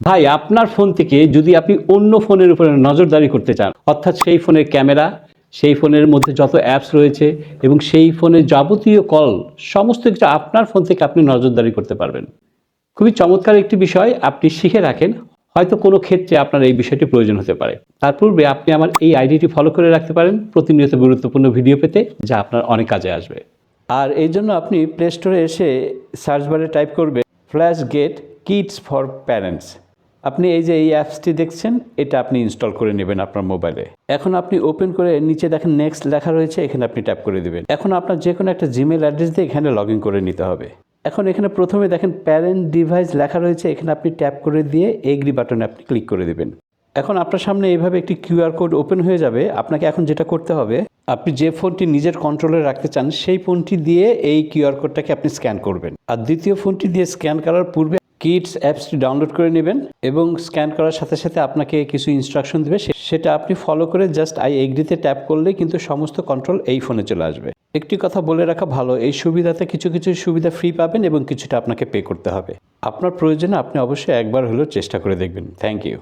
ভাই আপনার ফোন থেকে যদি আপনি অন্য ফোনের উপরে নজরদারি করতে চান, অর্থাৎ সেই ফোনের ক্যামেরা, সেই ফোনের মধ্যে যত অ্যাপস রয়েছে এবং সেই ফোনের যাবতীয় কল, সমস্ত কিছু আপনার ফোন থেকে আপনি নজরদারি করতে পারবেন। খুবই চমৎকার একটি বিষয়, আপনি শিখে রাখেন। হয়তো কোনো ক্ষেত্রে আপনার এই বিষয়টি প্রয়োজন হতে পারে। তার পূর্বে আপনি আমার এই আইডিটি ফলো করে রাখতে পারেন প্রতিনিয়ত গুরুত্বপূর্ণ ভিডিও পেতে, যা আপনার অনেক কাজে আসবে। আর এই জন্য আপনি প্লে স্টোরে এসে সার্চ বারে টাইপ করবেন flash get kids for parents. আপনি এই যে এই অ্যাপসটি দেখছেন, এটা আপনি ইনস্টল করে নেবেন আপনার মোবাইলে। এখন আপনি ওপেন করে নিচে দেখেন নেক্সট লেখা রয়েছে, এখানে আপনি ট্যাপ করে দেবেন। এখন আপনার যে কোনো একটা জিমেল অ্যাড্রেস দিয়ে এখানে লগ ইন করে নিতে হবে। এখন এখানে প্রথমে দেখেন প্যারেন্ট ডিভাইস লেখা রয়েছে, এখানে আপনি ট্যাপ করে দিয়ে এগ্রি বাটনে আপনি ক্লিক করে দেবেন। এখন আপনার সামনে এইভাবে একটি কিউআর কোড ওপেন হয়ে যাবে। আপনাকে এখন যেটা করতে হবে, আপনি যে ফোনটি নিজের কন্ট্রোলে রাখতে চান সেই ফোনটি দিয়ে এই কিউআর কোডটাকে আপনি স্ক্যান করবেন। আর দ্বিতীয় ফোনটি দিয়ে স্ক্যান করার পূর্বে কিডস অ্যাপসটি ডাউনলোড করে নেবেন এবং স্ক্যান করার সাথে সাথে আপনাকে কিছু ইনস্ট্রাকশন দেবে, সেটা আপনি ফলো করে জাস্ট আই এগ্রিতে ট্যাপ করলেই কিন্তু সমস্ত কন্ট্রোল এই ফোনে চলে আসবে। একটি কথা বলে রাখা ভালো, এই সুবিধাতে কিছু কিছু সুবিধা ফ্রি পাবেন এবং কিছুটা আপনাকে পে করতে হবে। আপনার প্রয়োজনে আপনি অবশ্যই একবার হলেও চেষ্টা করে দেখবেন। Thank you.